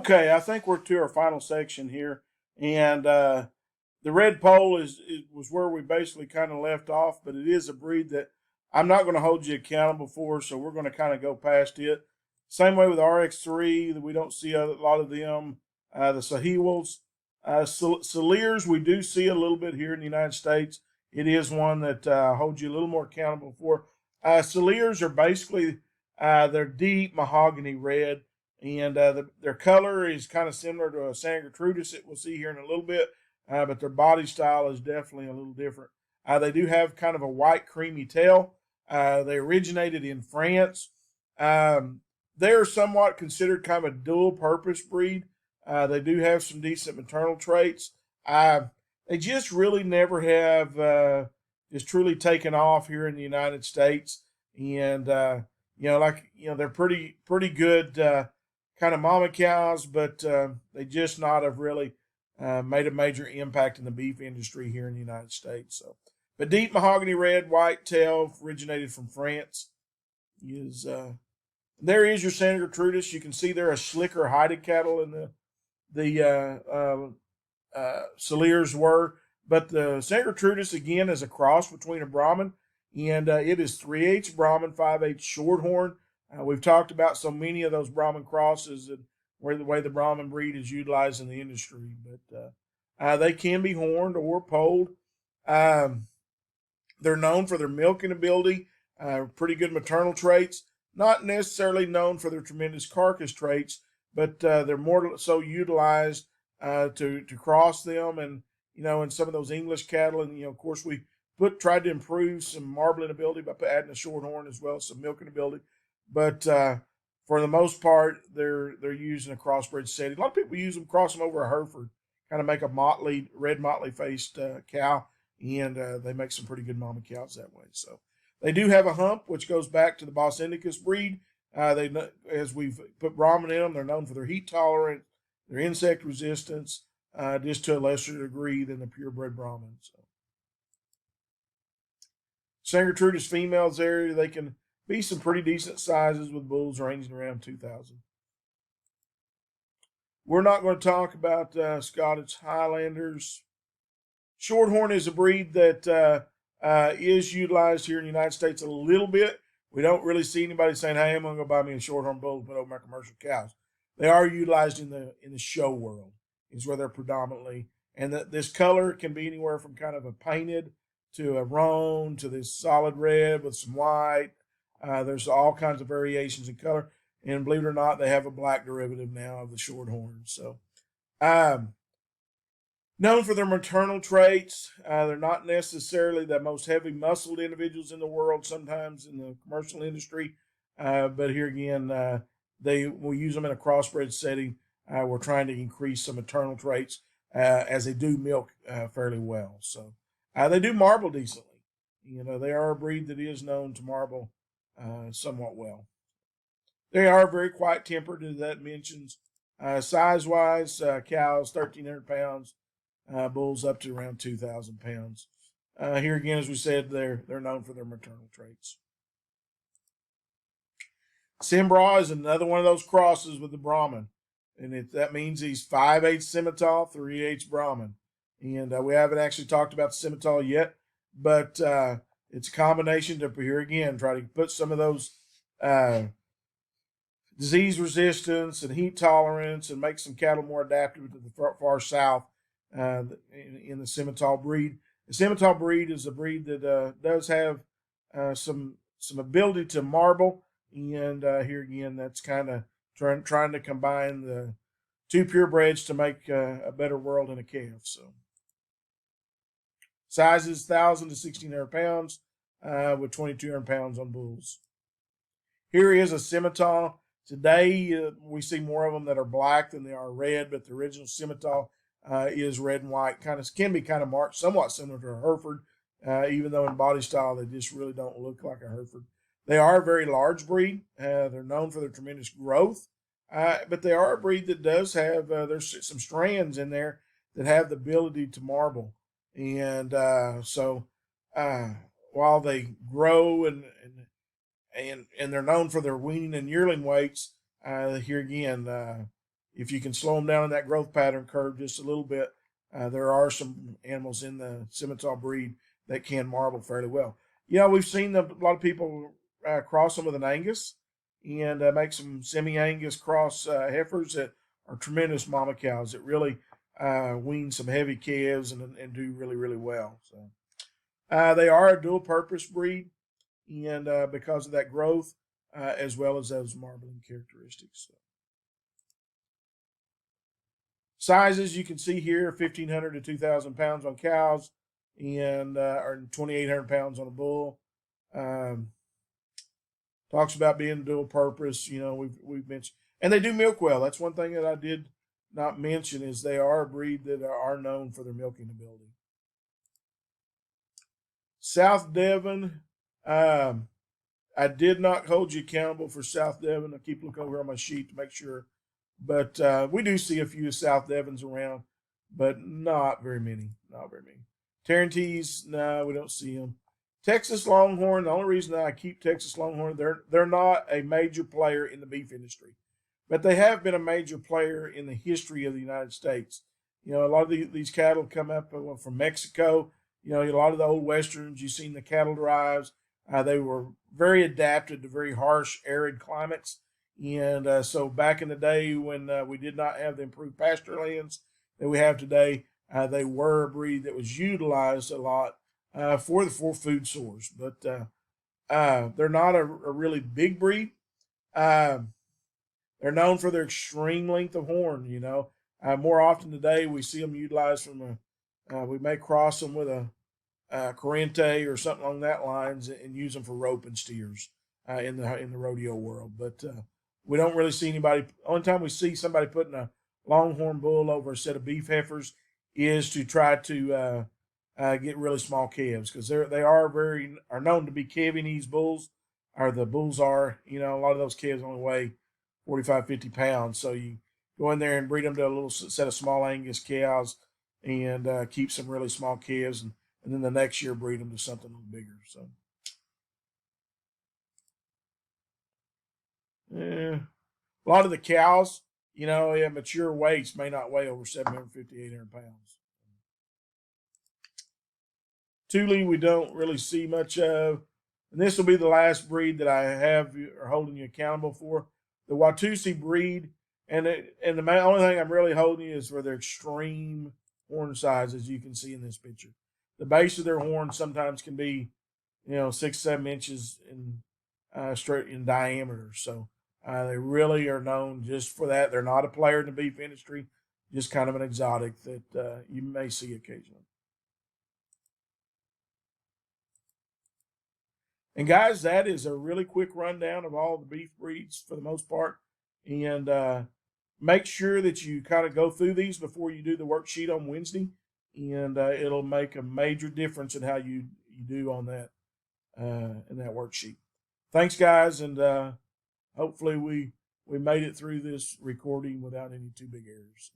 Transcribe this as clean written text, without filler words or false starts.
Okay, I think we're to our final section here, and the red pole was where we basically kind of left off, but it is a breed that I'm not going to hold you accountable for, so we're going to kind of go past it. Same way with RX3, that we don't see a lot of them. The Sahiwals, Saliers, we do see a little bit here in the United States. It is one that holds you a little more accountable for. Saliers are basically they're deep mahogany red, and their color is kind of similar to a Sangertrudis that we'll see here in a little bit, but their body style is definitely a little different. They do have kind of a white creamy tail. They originated in France. They're somewhat considered kind of a dual purpose breed. They do have some decent maternal traits. They just really never have just truly taken off here in the United States. And, they're pretty good kind of mama cows, but they just not have really made a major impact in the beef industry here in the United States. So, but deep mahogany red, white tail, originated from France. Is There is your Sangertrudis. You can see they're a slicker hided cattle in the Saliers were, but the Sangertrudis again is a cross between a Brahman, and it is 3/8 Brahman, 5/8 Shorthorn. We've talked about so many of those Brahman crosses and where the way the Brahman breed is utilized in the industry, but they can be horned or polled. Um, they're known for their milking ability, pretty good maternal traits. Not necessarily known for their tremendous carcass traits, but they're more so utilized to cross them, and in some of those English cattle, and of course we tried to improve some marbling ability by adding a short horn as well as some milking ability, but for the most part they're used in a crossbred setting. A lot of people use them, cross them over a Hereford, kind of make a red motley faced cow, and they make some pretty good mama cows that way. So they do have a hump, which goes back to the Bos Indicus breed. As we've put Brahman in them, they're known for their heat tolerance, their insect resistance, just to a lesser degree than the purebred Brahman. So, Sangertrudis females there, they can be some pretty decent sizes with bulls ranging around 2,000. We're not going to talk about Scottish Highlanders. Shorthorn is a breed that is utilized here in the United States a little bit. We don't really see anybody saying, "Hey, I'm going to go buy me a shorthorn bull to put over my commercial cows." They are utilized in the show world, is where they're predominantly. And this color can be anywhere from kind of a painted to a roan to this solid red with some white. There's all kinds of variations in color, and believe it or not, they have a black derivative now of the shorthorn. So, known for their maternal traits. They're not necessarily the most heavy muscled individuals in the world, sometimes in the commercial industry. But here again, they will use them in a crossbred setting. We're trying to increase some maternal traits as they do milk fairly well. So they do marble decently. They are a breed that is known to marble somewhat well. They are very quiet tempered, as that mentions. Size wise, cows 1,300 pounds. Bulls up to around 2,000 pounds. Here again, as we said, they're known for their maternal traits. Cimbra is another one of those crosses with the Brahman, and that means he's 5/8 Simmental, 3/8 Brahman. And we haven't actually talked about the Simmental yet, but it's a combination to, here again, try to put some of those disease resistance and heat tolerance and make some cattle more adaptive to the far south in the Simmental breed. The Simmental breed is a breed that does have some ability to marble, and here again, that's kind of trying to combine the two purebreds to make a better world in a calf. So, sizes 1,000 to 1,600 pounds, with 2,200 pounds on bulls. Here is a Simmental. Today, we see more of them that are black than they are red, but the original Simmental is red and white. Can be kind of marked, somewhat similar to a Hereford, even though in body style they just really don't look like a Hereford. They are a very large breed. They're known for their tremendous growth, but they are a breed that does have there's some strands in there that have the ability to marble, and so while they grow and they're known for their weaning and yearling weights, here again if you can slow them down in that growth pattern curve just a little bit, there are some animals in the Simmental breed that can marble fairly well. We've seen a lot of people cross them with an Angus and make some semi-Angus cross heifers that are tremendous mama cows that really wean some heavy calves and do really, really well. So they are a dual-purpose breed, and because of that growth, as well as those marbling characteristics. So. Sizes you can see here: 1,500 to 2,000 pounds on cows, and or 2,800 pounds on a bull. Talks about being dual purpose. We've mentioned, and they do milk well. That's one thing that I did not mention is they are a breed that are known for their milking ability. South Devon. I did not hold you accountable for South Devon. I keep looking over on my sheet to make sure. But we do see a few South Devons around, but not very many. Not very many. Tarantees, no, we don't see them. Texas Longhorn, the only reason that I keep Texas Longhorn, they're not a major player in the beef industry, but they have been a major player in the history of the United States. A lot of these cattle come up from Mexico. A lot of the old westerns, you've seen the cattle drives. They were very adapted to very harsh, arid climates. And so back in the day when we did not have the improved pasture lands that we have today, they were a breed that was utilized a lot for food source. But they're not a really big breed. They're known for their extreme length of horn. More often today we see them utilized from we may cross them with a Corriente or something along that lines and use them for rope and steers in the rodeo world. But we don't really see anybody. Only time we see somebody putting a longhorn bull over a set of beef heifers is to try to get really small calves, because they are known to be calving these bulls, or the bulls are. A lot of those calves only weigh 45, 50 pounds. So you go in there and breed them to a little set of small Angus cows and keep some really small calves, and then the next year breed them to something a little bigger. So. Yeah. A lot of the cows, at mature weights may not weigh over 750, 800 pounds. Thule we don't really see much of. And this will be the last breed that I have or holding you accountable for. The Watusi breed. And the only thing I'm really holding you is for their extreme horn size, as you can see in this picture. The base of their horn sometimes can be, 6, 7 inches in straight in diameter. So they really are known just for that. They're not a player in the beef industry, just kind of an exotic that you may see occasionally. And guys, that is a really quick rundown of all the beef breeds for the most part. And make sure that you kind of go through these before you do the worksheet on Wednesday, and it'll make a major difference in how you do on that in that worksheet. Thanks, guys, and hopefully we made it through this recording without any too big errors.